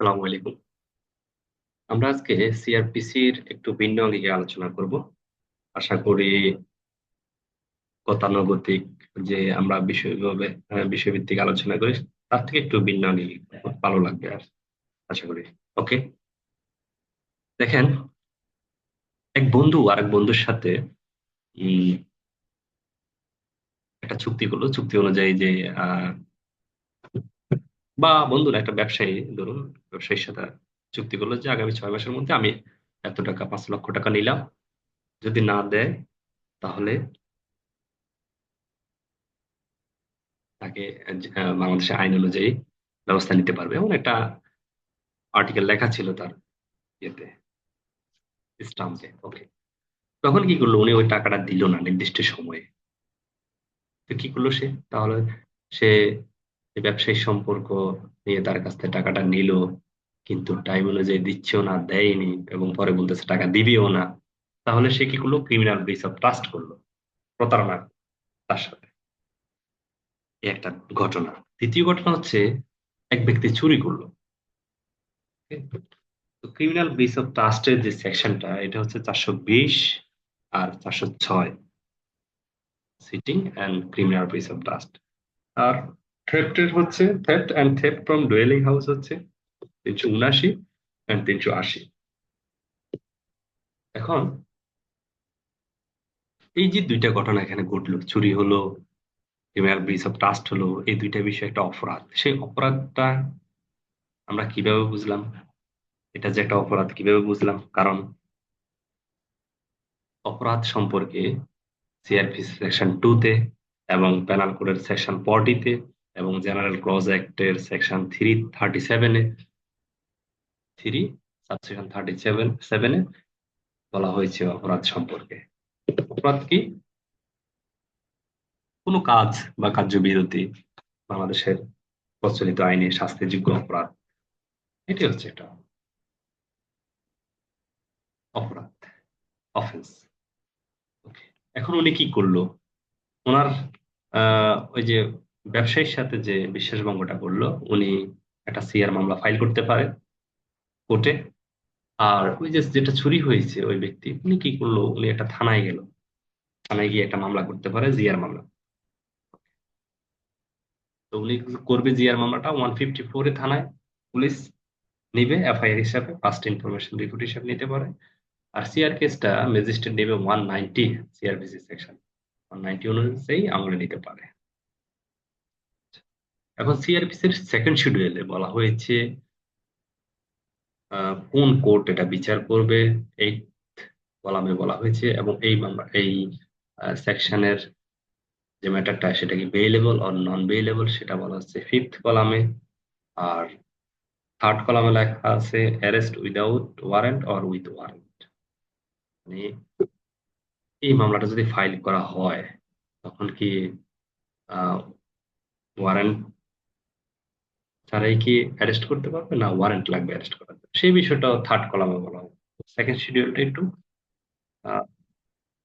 আসসালামু আলাইকুম। আমরা আজকে সিআরপিসির একটু ভিন্ন দিকে আলোচনা করব। আশা করি গতানুগতিক যে আমরা বিষয়ভাবে বিষয়ভিত্তিক আলোচনা করি তার থেকে একটু ভিন্ন দিকে ভালো লাগবে আর আশা করি। ওকে, দেখেন, এক বন্ধু আরেক বন্ধুর সাথে উম একটা চুক্তি করলো। চুক্তি অনুযায়ী যে আহ বা বন্ধু না, একটা ব্যবসায়ী ধরুন, ব্যবসায়ীর সাথে চুক্তি করলো যে আগামী 6 মাসের মধ্যে আমি এত টাকা, 5 লক্ষ টাকা নিলাম, যদি না দেয় তাহলে তাকে বাংলাদেশের আইন অনুযায়ী ব্যবস্থা নিতে পারবে, এমন একটা আর্টিকেল লেখা ছিল তার ইয়েতে, স্টাম্পে। ওকে, তখন কি করলো, উনি ওই টাকাটা দিল না নির্দিষ্ট সময়ে। তো কি করলো সে তাহলে? সে এই ব্যবসায়িক সম্পর্ক নিয়ে তার কাছ থেকে টাকাটা নিল, কিন্তু টাইম অনুযায়ী দিচ্ছেও না, দেয়নি, এবং পরে বলতেছে টাকা দিবেও না। তাহলে সে কি করলো? ক্রিমিনাল ব্রিচ অফ ট্রাস্ট করলো, প্রতারণা তার সাথে। এই একটা ঘটনা। দ্বিতীয় ঘটনা হচ্ছে, এক ব্যক্তি চুরি করলো। তো ক্রিমিনাল ব্রিচ অফ ট্রাস্টের যে সেকশনটা, এটা হচ্ছে 420 আর 406, cheating and criminal breach of trust. আর থেফটের হচ্ছে theft and theft from dwelling house হচ্ছে 379 অ্যান্ড 380। এখন এই যে দুইটা ঘটনা এখানে ঘটলো, চুরি হলো, ক্রিমিনাল ব্রিচ অফ ট্রাস্ট হলো, এই দুইটা বিষয় একটা অপরাধ। সেই অপরাধটা আমরা কিভাবে বুঝলাম? এটা যে একটা অপরাধ কিভাবে বুঝলাম? কারণ অপরাধ সম্পর্কে সিআরপি সেকশন 2 তে, এবং পেনাল কোডের সেকশন 40 তে, এবং জেনারেল ক্লজ অ্যাক্টের সেকশন 337-এ, 3 সাবসেকশন 37-এ বলা হয়েছে অপরাধ সম্পর্কে। অপরাধ কি? কোনো কাজ বা কার্যবিরতি, বাংলাদেশের প্রচলিত আইনে শাস্তিযোগ্য অপরাধ, এটি হচ্ছে এটা অপরাধ, অফেন্স। এখন উনি কি করলো? ওনার ওই যে ব্যবসায়ীর সাথে যে বিশ্বাসভঙ্গটা করলো, উনি একটা সিআর মামলা ফাইল করতে পারে কোর্টে। আর ওই যে যেটা চুরি হয়েছে, ওই ব্যক্তি উনি কি করলো, উনি একটা থানায় গেল, থানায় গিয়ে একটা মামলা করতে পারে, জিআর মামলা। তো উনি করবে জিআর মামলাটা 154-এ থানায়, পুলিশ নিবে এফআইআর হিসাবে, ফার্স্ট ইনফরমেশন রিপোর্ট হিসাবে নিতে পারে। আর সিআর কেসটা ম্যাজিস্ট্রেট নেবে 190, সিআরপিসি সেকশন 190 অনুযায়ী আমলে নিতে পারে। এখন সিআরপিসির সেকেন্ড শিডিউলে বলা হয়েছে কোন কোর্ট এটা বিচার করবে, এই কলামে বলা হয়েছে। এবং এই মামলা, এই সেকশনের যে ম্যাটারটা, সেটা কি বেইলেবল অর নন বেইলেবল, সেটা বলা হচ্ছে ফিফথ কলামে। আর থার্ড কলামে লেখা আছে arrest without warrant or with warrant. মানে এই মামলাটা যদি ফাইল করা হয়, তখন কি ওয়ারেন্ট ছাড়াই কি অ্যারেস্ট করতে পারবে, না ওয়ারেন্ট লাগবে অ্যারেস্ট করার জন্য? সেই বিষয়টা থার্ড কলামে বলা হয়। সেকেন্ড শিডিউলটা একটু আহ,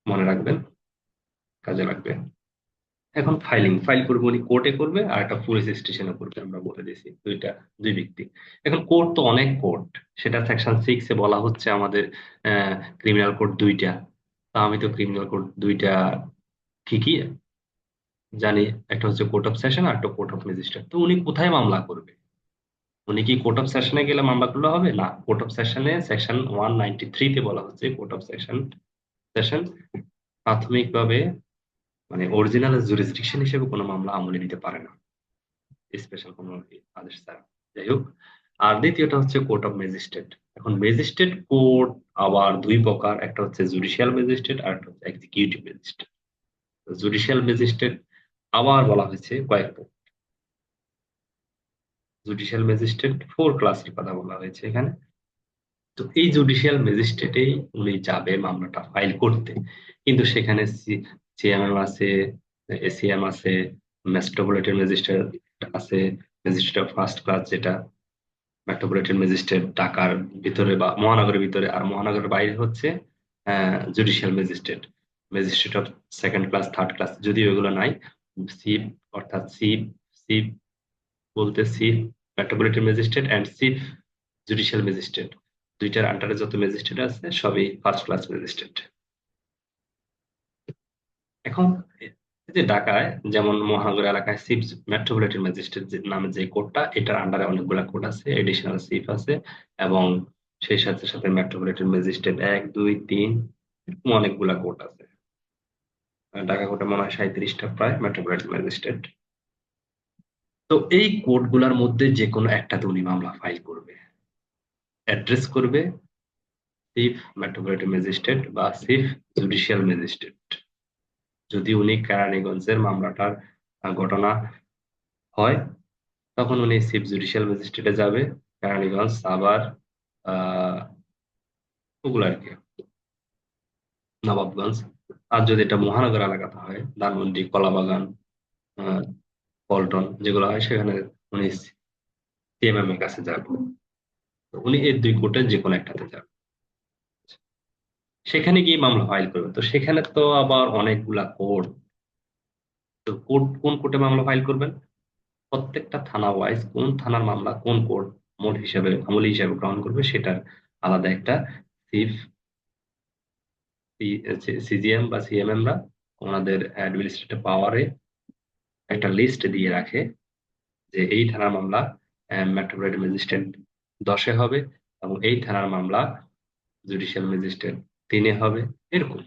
মনে রাখবেন, কাজে লাগবে। এখন ফাইল করবে উনি কোর্টে করবে, আর একটা পুলিশ স্টেশনে করবে, আমরা বলে দিয়েছি দুইটা, দুই ব্যক্তি। এখন কোর্ট তো অনেক কোর্ট, সেটা সেকশন 6-এ বলা হচ্ছে আমাদের ক্রিমিনাল কোর্ট দুইটা। তা আমি তো ক্রিমিনাল কোর্ট দুইটা ঠিকই জানি, একটা হচ্ছে কোর্ট অফ সেশন আর একটা কোর্ট অফ ম্যাজিস্ট্রেট। তো উনি কোথায় মামলা করবে? উনি কি কোর্ট অফ সেশনে গেলে মামলা করলে হবে? না, কোর্ট অফ সেশনে সেকশন 193-তে বলা হচ্ছে কোর্ট অফ সেশন সেশন প্রাথমিকভাবে, মানে অরিজিনাল জুরিসডিকশন হিসেবে কোনো মামলা আমলে নিতে পারে না, স্পেশাল কোনো আদেশ ছাড়া। যাই হোক, আর দ্বিতীয়টা হচ্ছে কোর্ট অফ ম্যাজিস্ট্রেট। এখন ম্যাজিস্ট্রেট কোর্ট আবার দুই প্রকার, একটা হচ্ছে জুডিশিয়াল ম্যাজিস্ট্রেট আর একটা হচ্ছে এক্সিকিউটিভ ম্যাজিস্ট্রেট। জুডিশিয়াল ম্যাজিস্ট্রেট আবার বলা হয়েছে কয়েক প্রকার। জুডিশিয়াল ম্যাজিস্ট্রেট 4 ক্লাসের কথা বলা হয়েছে এখানে। তো এই জুডিশিয়াল ম্যাজিস্ট্রেটেই উনি যাবে মামলাটা ফাইল করতে, কিন্তু সেখানে সিএমএম আছে, এসিএম আছে, মেট্রোপলিটন ম্যাজিস্ট্রেট আছে, ম্যাজিস্ট্রেট অফ ফার্স্ট ক্লাস, যেটা মেট্রোপলিটন ম্যাজিস্ট্রেট ঢাকার ভিতরে বা মহানগরের ভিতরে, আর মহানগরের বাইরে হচ্ছে judicial magistrate, magistrate of second class, third class, যদিও এগুলো নাই। চিফ, অর্থাৎ চিফ, চিফ বলতে chief metropolitan magistrate and chief judicial magistrate, দুইটার আন্ডারে যত ম্যাজিস্ট্রেট আছে সবই ফার্স্ট ক্লাস ম্যাজিস্ট্রেট। এখন এই যে ঢাকায় যেমন মহানগর এলাকায় চিফ মেট্রোপলিটন ম্যাজিস্ট্রেট নামে যে কোর্টটা, এটার আন্ডারে অনেকগুলা কোর্ট আছে, এডিশনাল চিফ আছে, এবং সেই সাথে সাথে মেট্রোপলিটন ম্যাজিস্ট্রেট 1 2 3 এরকম অনেকগুলা কোর্ট আছে। ঢাকা কোর্টে মনে হয় 37টা প্রায় মেট্রোপলিটন ম্যাজিস্ট্রেট। তো এই কোর্ট গুলার মধ্যে যে কোনো একটাতে উনি মামলা ফাইল করবে, অ্যাড্রেস করবে চিফ মেট্রোপলিটন ম্যাজিস্ট্রেট বা চিফ জুডিশিয়াল ম্যাজিস্ট্রেট। যদি উনি কেরানীগঞ্জের মামলাটার ঘটনা হয়, তখন উনি চিফ জুডিশিয়াল ম্যাজিস্ট্রেটে যাবে, কেরানীগঞ্জ, সাভার, আহ ওগুলো আর কি, নবাবগঞ্জ। আর যদি এটা মহানগর এলাকাতে হয়, ধানমন্ডি, কলাবাগান, আহ পল্টন যেগুলো হয়, সেখানে উনি সিএমএম এর কাছে যাবে। তো উনি এই দুই কোর্টের যে কোনো একটাতে যাবে, সেখানে গিয়ে মামলা ফাইল করবে। তো সেখানে তো আবার অনেকগুলা কোর্ট। তো কোর্ট কোন কোর্টে মামলা ফাইল করবেন, প্রত্যেকটা থানা ওয়াইজ কোন থানার মামলা কোন কোর্ট মোড হিসাবে আমলি হিসাবে গ্রহণ করবে, সেটার আলাদা একটা চিফ সিজিএম বা সিএমএম রা ওনাদের অ্যাডমিনিস্ট্রেটিভ পাওয়ারে একটা লিস্ট দিয়ে রাখে যে এই থানার মামলা মেট্রোপলিটন ম্যাজিস্ট্রেট 10-এ হবে, এবং এই থানার মামলা জুডিশিয়াল ম্যাজিস্ট্রেট 3-এ হবে, এরকম।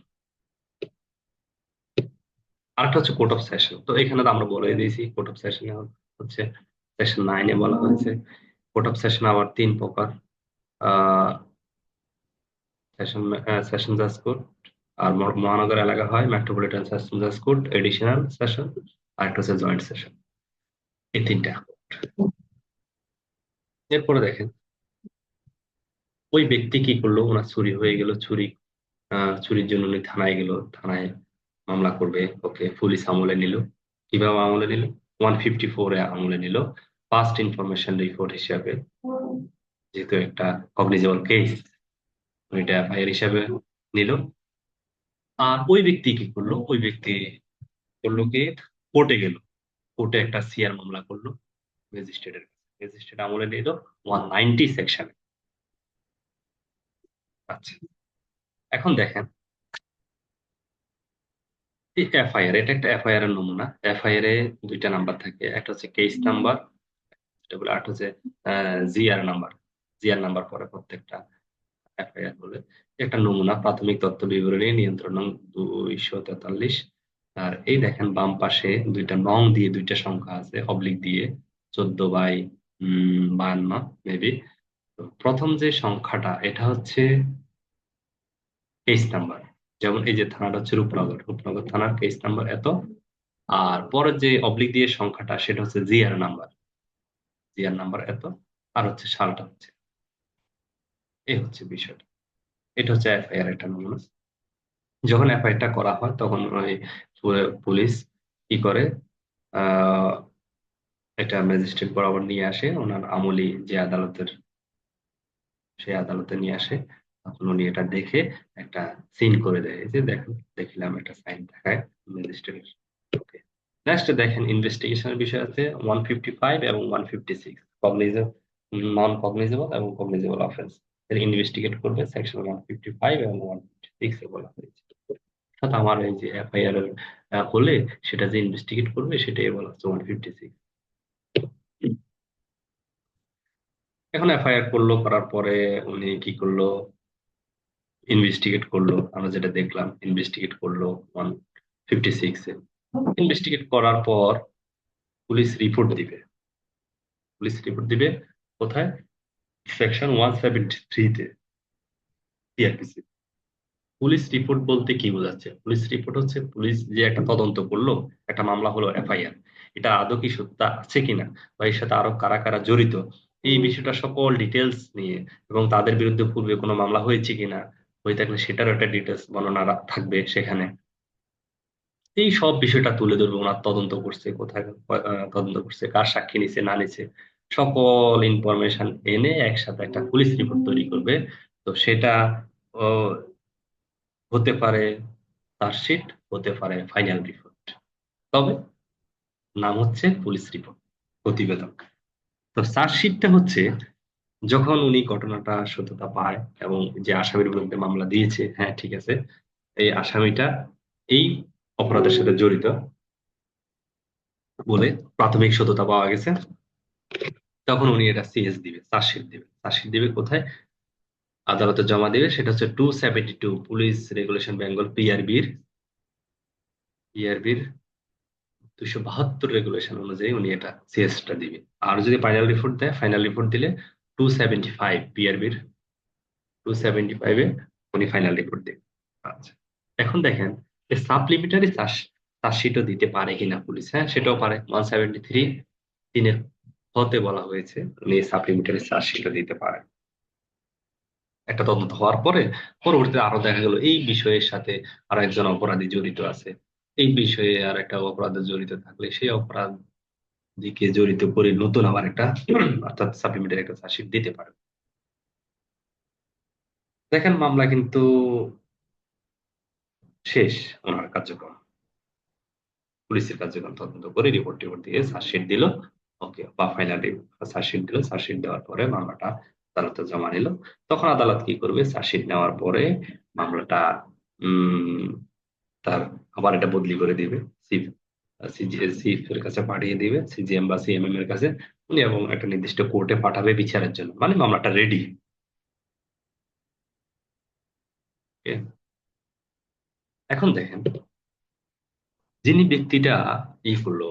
আরেকটা হচ্ছে কোর্ট অফ সেশন। তো এখানে তো আমরা বলে দিয়েছি কোর্ট অফ সেশনে হচ্ছে সেকশন 9-এ বলা হয়েছে। কোর্ট অফ সেশন আবার 3 প্রকার, আহ সেশন সেশন জাজ কোর্ট, আর মহানগর এলাকা হয় মেট্রোপলিটন সেশন জাজ কোর্ট, এডিশনাল সেশন, আর একটা হচ্ছে জয়েন্ট সেশন। এই তিনটা। এরপরে দেখেন ওই ব্যক্তি কি করলো, ওনার চুরি হয়ে গেল, চুরির জন্য উনি থানায় গেল, থানায় মামলা করবে, ওকে পুলিশ আমলে নিল। কিভাবে আমলে নিল? 154-এ আমলে নিল, ফার্স্ট ইনফরমেশন রিপোর্ট হিসাবে, যেহেতু একটা কগনিজেবল কেস, এটা এফআইআর হিসাবে নিল। আর ওই ব্যক্তি কি করলো, ওই ব্যক্তি করলো কি, কোর্টে গেল, কোর্টে একটা সিআর মামলা করলো ম্যাজিস্ট্রেটের কাছে, ম্যাজিস্ট্রেট আমলে নিল 190 সেকশনে। আচ্ছা, এখন দেখেন এই এফআইআর, এটা একটা এফআইআর এর নমুনা। এফআইআর এ দুইটা নাম্বার থাকে, একটা হচ্ছে কেস নাম্বার, যেটা বলে, আর হচ্ছে জিআর নাম্বার। জিআর নাম্বার পরে প্রত্যেকটা এফআইআর বলে। একটা নমুনা, প্রাথমিক তথ্য বিবরণী, নিয়ন্ত্রণ নং 243। আর এই দেখেন বাম পাশে দুইটা নং দিয়ে দুইটা সংখ্যা আছে অবলিক দিয়ে, 14/52 মেবি। প্রথম যে সংখ্যাটা এটা হচ্ছে কেস নাম্বার, যেমন এই যে থানাটা হচ্ছে রূপনগর, রূপনগর থানার কেস নাম্বার এত। আর পরের যে অবলিক দিয়ে সংখ্যাটা সেটা হচ্ছে জিআর নাম্বার, জিআর নাম্বার এত। আর হচ্ছে সালটা হচ্ছে, এই হচ্ছে বিষয়টা। এটা হচ্ছে এফআইআর একটা নমুনা। যখন এফআইআরটা করা হয় তখন ওই পুলিশ কি করে, আহ এটা ম্যাজিস্ট্রেট বরাবর নিয়ে আসে, ওনার আমলি যে আদালতের, সেই আদালতে নিয়ে আসে। তখন উনি এটা দেখে একটা সিন করে দেয়, এই যে দেখেন, দেখলাম একটা সাইন দেখায় ম্যাজিস্ট্রেট। ওকে, নেক্সট দেখেন ইনভেস্টিগেশনের বিষয় আছে 155 এবং 156, কগনিজেবল, নন কগনিজেবল এবং কগনিজেবল অফেন্স। এর ইনভেস্টিগেট করবে সেকশন 155 এবং 156 এ বলা হয়েছে। অর্থাৎ আমার এই যে এফআইআর এর হলে সেটা যে ইনভেস্টিগেট করবে সেটাই বলা হচ্ছে 156। এখন এফআইআর করলো, করার পরে উনি কি করলো, ইনভেস্টিগেট করলো, আমরা যেটা দেখলাম, ইনভেস্টিগেট করলো 156-এ। ইনভেস্টিগেট করার পর পুলিশ রিপোর্ট দিবে, পুলিশ রিপোর্ট দিবে কোথায়, সেকশন 173-তে সিআরপিসি। পুলিশ রিপোর্ট বলতে কি বোঝাচ্ছে, পুলিশ রিপোর্ট হচ্ছে পুলিশ যে একটা তদন্ত করলো, একটা মামলা হলো এফআইআর, এটা আদৌ কি সত্য আছে কিনা, বা এর সাথে আরো কারা কারা জড়িত, এই বিষয়টা সকল ডিটেলস নিয়ে, এবং তাদের বিরুদ্ধে পূর্বে কোনো মামলা হয়েছে কিনা, হয়ে থাকলে সেটারও একটা ডিটেলস বর্ণনা থাকবে সেখানে। এই সব বিষয়টা তুলে ধরবে, ওনার তদন্ত করছে কোথায়, তদন্ত করছে, কার সাক্ষী নিছে না নিছে, সকল ইনফরমেশন এনে একসাথে একটা পুলিশ রিপোর্ট তৈরি করবে। তো সেটা আহ, হতে পারে চার্জশিট, হতে পারে ফাইনাল রিপোর্ট, তবে নাম হচ্ছে পুলিশ রিপোর্ট, প্রতিবেদন। তো চার্জশিটটা হচ্ছে যখন উনি ঘটনাটা সত্যতা পায় এবং যে আসামির বিরুদ্ধে মামলা দিয়েছে, হ্যাঁ ঠিক আছে, এই আসামিটা এই অপরাধের সাথে জড়িত বলে প্রাথমিক সত্যতা পাওয়া গেছে, তখন উনি এটা সিএস দিবে, চার্জশিট দিবে। চার্জশিট দিবে কোথায়? আদালতে জমা দিবে। সেটা হচ্ছে 272 পুলিশ রেগুলেশন বেঙ্গল, পিআরবির 272 রেগুলেশন অনুযায়ী উনি এটা সিএসটা দিবে। আর যদি ফাইনাল রিপোর্ট দেয়, ফাইনাল রিপোর্ট দিলে 275 পিআরবির 275-এ উনি ফাইনাল রিপোর্ট দিবে। আচ্ছা, এখন দেখেন সাপ্লিমেন্টারি চার্জশিটও দিতে পারে কিনা পুলিশ। হ্যাঁ, সেটাও পারে। 173 দিনের হতে বলা হয়েছে উনি সাপ্লিমেন্টারি চার্জশিটও দিতে পারে। একটা তদন্ত হওয়ার পরে পরবর্তীতে আরো দেখা গেল এই বিষয়ের সাথে আর একজন অপরাধী জড়িত আছে, এই বিষয়ে আর একটা অপরাধে জড়িত থাকলে সেই অপরাধীকে জড়িত করে নতুন আবার একটা অর্থাৎ সাপ্লিমেন্টারি একটা চার্জশিট দিতে পারে। দেখেন মামলা কিন্তু শেষ, ওনার কার্যক্রম, পুলিশের কার্যক্রম তদন্ত করে রিপোর্ট টিপোর্ট দিয়ে চার্জশিট দিল, ওকে, বা ফাইনালি চার্জশিট দিল। চার্জশিট দেওয়ার পরে মামলাটা আদালতে জমা নিল। তখন আদালত কি করবে? চার্জশিট নেওয়ার পরে মামলাটা উম তার আবার এটা বদলি করে দিবে, চিফ চিফ এর কাছে পাঠিয়ে দিবে, সিজিএম বা সিএমএম এর কাছে উনি, এবং একটা নির্দিষ্ট কোর্টে পাঠাবে বিচারের জন্য, মানে মামলাটা রেডি। এখন দেখেন, যিনি ব্যক্তিটা ই করলো,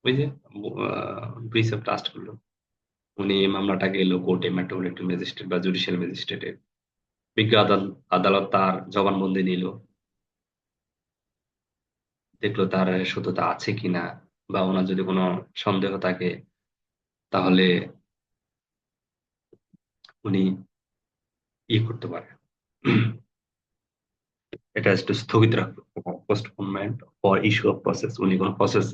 ওই যে ব্রিচ অফ ট্রাস্ট করলো, উনি মামলাটা গেল কোর্টে, মেট্রোপলিটন ম্যাজিস্ট্রেট বা জুডিশিয়াল ম্যাজিস্ট্রেটে। বিজ্ঞ আদালত তার জবানবন্দি নিল, দেখলো তার সততা আছে কিনা, বা ওনার যদি কোনো সন্দেহ থাকে তাহলে উনি করতে পারে, এটা একটু স্থগিত রাখবে, পোস্টপোনমেন্ট ফর ইস্যু অফ প্রসেস। উনি কোনো প্রসেস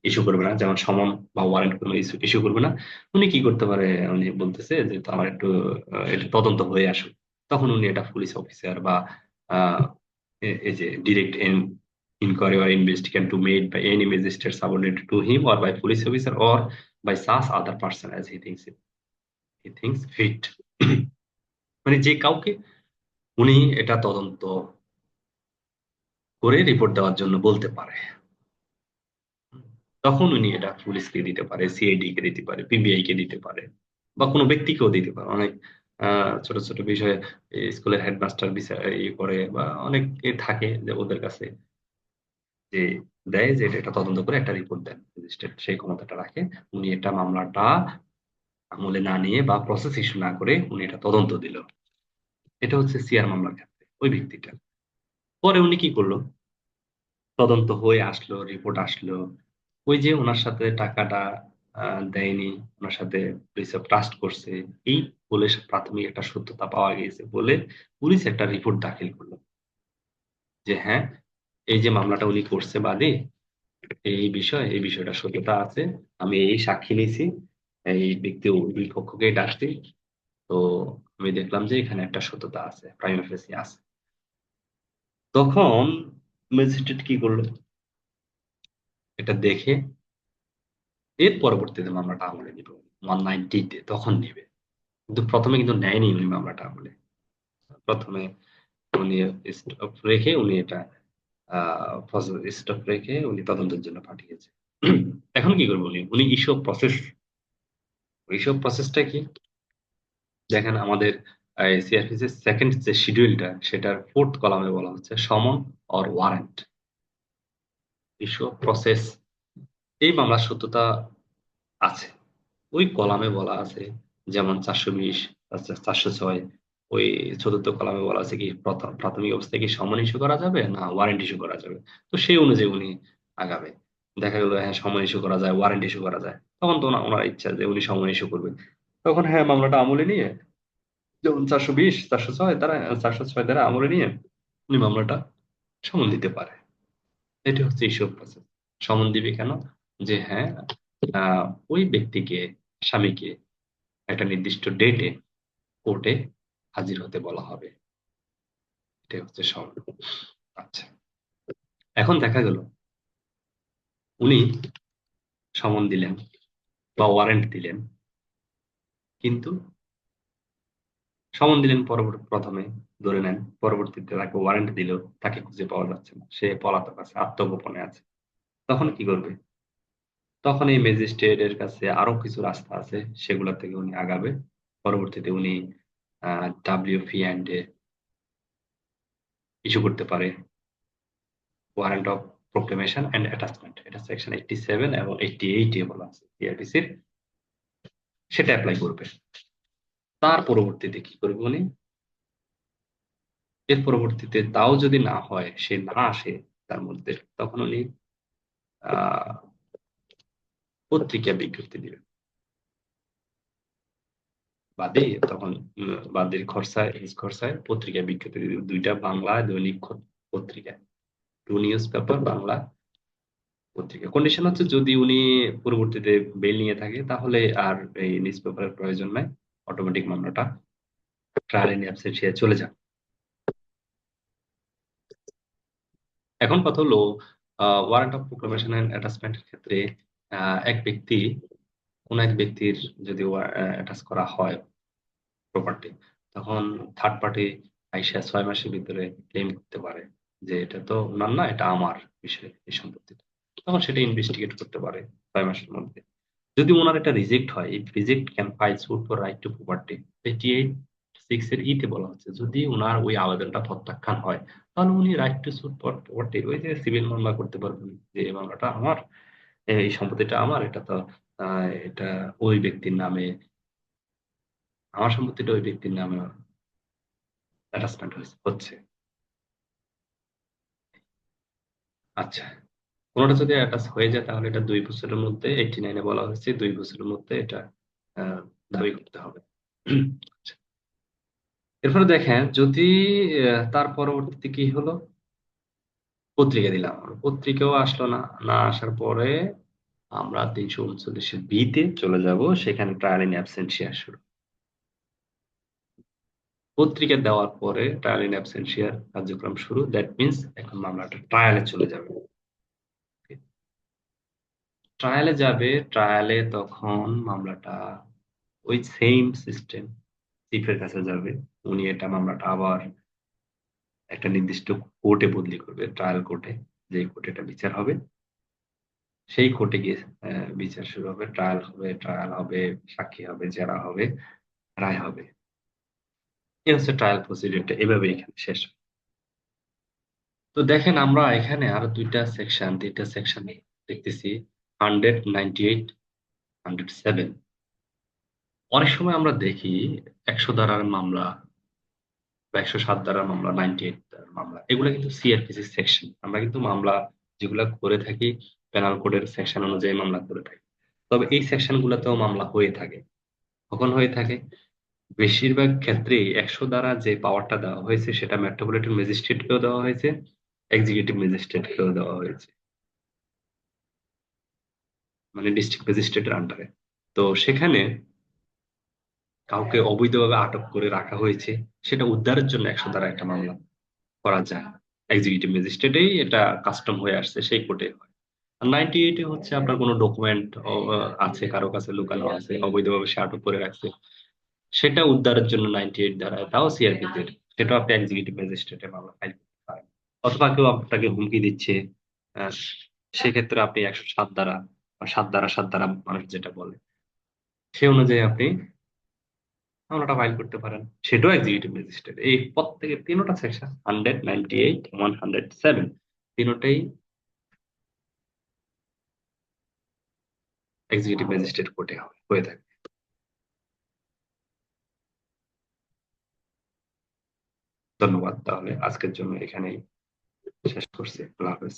ইস্যু করবে না, যেমন সমন বা ওয়ারেন্ট কোনো ইস্যু ইস্যু করবে না। উনি কি করতে পারে? উনি বলতেছে যে তো আমার একটু এটা তদন্ত হয়ে আসুক। তখন উনি এটা পুলিশ অফিসার বা আহ, এই যে direct inquiry or investigation to made by any magistrate subordinated to him or by police officer or by such other person as he thinks fit মানে যে কাউকে উনি এটা তদন্ত করে রিপোর্ট দেওয়ার জন্য বলতে পারে। তখন উনি এটা পুলিশকে দিতে পারে, সিআইডি কে দিতে পারে, পিবিআই কে দিতে পারে, বা কোনো ব্যক্তিকেও দিতে পারে। অনেক ছোট ছোট বিষয়ে স্কুলের হেডমাস্টার বিচার করে, বা অনেক থাকে যে ওদের কাছে যে দেয় যে এটা তদন্ত করে একটা রিপোর্ট দেন, ম্যাজিস্ট্রেট সেই ক্ষমতাটা রাখে। উনি এটা মামলাটা আমলে না নিয়ে বা প্রসেস ইস্যু না করে উনি এটা তদন্ত দিল। এটা হচ্ছে সিআর মামলার ক্ষেত্রে ওই ব্যক্তিটা। পরে উনি কি করলো? তদন্ত হয়ে আসলো, রিপোর্ট আসলো, ওই যে ওনার সাথে টাকাটা দেয়নি, ওনার সাথে পুলিশ ট্রাস্ট করছে, এই বলে প্রাথমিক একটা সত্যতা পাওয়া গেছে বলে পুলিশ একটা রিপোর্ট দাখিল করলো যে হ্যাঁ, এই যে মামলাটা উনি করছে বাদী, এই বিষয়টা সত্যতা আছে, আমি এই সাক্ষী নিয়েছি, এই ব্যক্তি উভয় পক্ষকে ডাকছি, তো আমি দেখলাম যে এখানে একটা সত্যতা আছে, প্রাইমা ফেসি আছে। তখন ম্যাজিস্ট্রেট কি করলো? এটা দেখে এর পরবর্তীতে মামলাটা আমলে নিবে 190-তে, তখন নিবে। কিন্তু প্রথমে কিন্তু নেয়নি উনি মামলাটা আমলে। প্রথমে উনি স্টপ রেখে উনি এটা স্টপ রেখে উনি তদন্তের জন্য পাঠিয়েছে। এখন কি করবো? উনি উনি ইস্যু প্রসেস, ইস্যু প্রসেসটা কি? দেখেন আমাদের সিআরপিসি এর সেকেন্ড যে শিডিউলটা, সেটার ফোর্থ কলামে বলা হচ্ছে সমন অর ওয়ারেন্ট ইস্যু প্রসেস। এই মামলার সত্যতা আছে, ওই কলামে বলা আছে। যেমন 420, 406, ওই চতুর্থ কলামে বলা আছে কি প্রাথমিক অবস্থায় কি সমন ইস্যু করা যাবে না ওয়ারেন্ট ইস্যু করা যাবে। তো সেই অনুযায়ী উনি আগাবে। দেখা গেল হ্যাঁ সমন ইস্যু করা যায়, ওয়ারেন্ট ইস্যু করা যায়, তখন তো ওনার ইচ্ছা যে উনি সমন ইস্যু করবেন। তখন হ্যাঁ মামলাটা আমলে নিয়ে, যেমন 420, 406 দ্বারা, 406 দ্বারা আমলে নিয়ে উনি মামলাটা সমন দিতে পারে। এটি হচ্ছে ইস্যু প্রসেস। সমন দিবে কেন? যে হ্যাঁ, আহ, ওই ব্যক্তিকে, স্বামীকে একটা নির্দিষ্ট ডেটে কোর্টে হাজির হতে বলা হবে। এটা হচ্ছে সমন। আচ্ছা, এখন দেখা গেল উনি সমন দিলেন বা ওয়ারেন্ট দিলেন, কিন্তু সমন দিলেন পরবর্তী, প্রথমে ধরে নেন, পরবর্তীতে তাকে ওয়ারেন্ট দিল, তাকে খুঁজে পাওয়া যাচ্ছে না, সে পলাতক আছে, আত্মগোপনে আছে। তখন কি করবে? তখন এই ম্যাজিস্ট্রেটের কাছে আরো কিছু রাস্তা আছে, সেগুলা থেকে উনি আগাবে। পরবর্তীতে উনি ডাব্লিউপি অ্যান্ড ইস্যু করতে পারে, warrant of proclamation and attachment, এটা সেকশন 87 এবং 88 এ বলা আছে সিআরপিসির, সেটা অ্যাপ্লাই করবে। তার পরবর্তীতে কি করবে উনি? এর পরবর্তীতে তাও যদি না হয়, সে না আসে তার মধ্যে, তখন উনি আহ পত্রিকা বিজ্ঞপ্তি দিবে। বাদে তখন বাদের খরচায়, নিজ খরচায় পত্রিকা বিজ্ঞপ্তি দিবে, দুইটা বাংলা দৈনিক পত্রিকা, টু নিউজ পেপার, বাংলা পত্রিকা। কন্ডিশন হচ্ছে যদি উনি পরবর্তীতে বেল নিয়ে থাকে, তাহলে আর এই নিউজ পেপারের প্রয়োজন নাই, অটোমেটিক মামলাটা ট্রায়াল ইন অ্যাবসেন্টিয়া চলে যাবে। এখন কথা হলো, ওয়ারেন্ট অফ প্রোক্লামেশন এন্ড অ্যাটাচমেন্টের ক্ষেত্রে এক ব্যক্তি, কোন এক ব্যক্তির যদি অ্যাটাচ করা হয় প্রপার্টি, তখন থার্ড পার্টি আইসা 6 মাসের ভিতরে ক্লেম করতে পারে যে এটা তো ওনার না, এটা আমার বিষয়, এই সম্পত্তিটা। তখন সেটা ইনভেস্টিগেট করতে পারে 6 মাসের মধ্যে। যদি ওনার এটা রিজেক্ট হয়, if reject can file suit for right to property, 88(6) এর ইতে বলা হচ্ছে, যদি ওনার ওই আবেদনটা প্রত্যাখ্যান হয়, তাহলে উনি right to suit for property, ওই যে সিভিল মামলা করতে পারবেন, যে এই মামলাটা আমার, এই সম্পত্তিটা আমার, এটা তো এটা ওই ব্যক্তির নামে, আমার সম্পত্তিটা ওই ব্যক্তির নামে অ্যাটাচমেন্ট হচ্ছে। আচ্ছা, কোনোটা যদি অ্যাটাচ হয়ে যায়, তাহলে এটা 2 বছরের মধ্যে, 89-এ বলা হয়েছে 2 বছরের মধ্যে এটা আহ, দাবি করতে হবে। আচ্ছা, এরপরে দেখেন, যদি তার পরবর্তীতে কি হলো, পত্রিকা দিলাম, পত্রিকাও আসলো না, না আসার পরে আমরা 339-এর বিতে চলে যাব, সেখানে ট্রায়াল ইন অ্যাবসেন্টিয়া শুরু। পত্রিকা দেওয়ার পরে ট্রায়াল ইন অ্যাবসেন্টিয়ার কার্যক্রম শুরু, দ্যাট মিন্স এখন মামলাটা ট্রায়ালে চলে যাবে। ট্রায়ালে যাবে, ট্রায়ালে তখন মামলাটা ওই সেম সিস্টেম, চিফের কাছে যাবে, উনি এটা মামলাটা আবার একটা নির্দিষ্ট কোর্টে বদলি করবে, ট্রায়াল কোর্টে, যে কোর্টে এটা বিচার হবে, সেই কোর্টে গিয়ে বিচার শুরু হবে, ট্রায়াল হবে, ট্রায়াল হবে, সাক্ষী হবে, জেরা হবে, রায় হবে। এই হচ্ছে ট্রায়াল প্রসিডিউরটা, এভাবে এখানে শেষ হয়। তো দেখেন, আমরা এখানে আরো তিনটা সেকশন দেখতেছি, 198, 107। অনেক সময় আমরা দেখি 100 ধারার মামলা বা 107 ধারার মামলা, 98 ধারার মামলা, এগুলো কিন্তু সিআরপিসি সেকশন, আমরা কিন্তু মামলা যেগুলা করে থাকি পেনাল কোডের সেকশন অনুযায়ী মামলা করে থাকি। তবে এই সেকশন গুলাতেও মামলা হয়ে থাকে। কখন হয়ে থাকে? বেশিরভাগ ক্ষেত্রে 100 দ্বারা যে পাওয়ারটা দেওয়া হয়েছে, সেটা মেট্রোপলিটন ম্যাজিস্ট্রেটকেও দেওয়া হয়েছে, এক্সিকিউটিভ ম্যাজিস্ট্রেটকেও দেওয়া হয়েছে, মানে ডিস্ট্রিক্ট ম্যাজিস্ট্রেটের আন্ডারে। তো সেখানে কাউকে অবৈধভাবে আটক করে রাখা হয়েছে, সেটা উদ্ধারের জন্য 100 দ্বারা একটা মামলা করা যায়। এক্সিকিউটিভ ম্যাজিস্ট্রেটেই এটা কাস্টম হয়ে আসছে, সেই কোর্টে হয়। আর 98-এ হচ্ছে আপনার কোনো ডকুমেন্ট আছে কারো কাছে লুকানো আছে, অবৈধভাবে সে আটক করে রাখছে, সেটা উদ্ধারের জন্য 98 দ্বারা, তাও সিআরপিতে, সেটা আপনি এক্সিকিউটিভ ম্যাজিস্ট্রেটে মামলা ফাইল করতে পারেন। অথবা কেউ আপনাকে হুমকি দিচ্ছে, আহ, সেক্ষেত্রে আপনি 107 দ্বারা বা 7 দ্বারা মানুষ যেটা বলে, সে অনুযায়ী আপনি মামলাটা ফাইল করতে পারেন, সেটাও এক্সিকিউটিভ ম্যাজিস্ট্রেট। এই প্রত্যেকের তিনোটা সেকশন, 198, 107, তিনোটাই এক্সিকিউটিভ ম্যাজিস্ট্রেট কোর্টে হয়ে থাকে। ধন্যবাদ, তাহলে আজকের জন্য এখানেই শেষ করছি। আল্লাহ হাফেজ।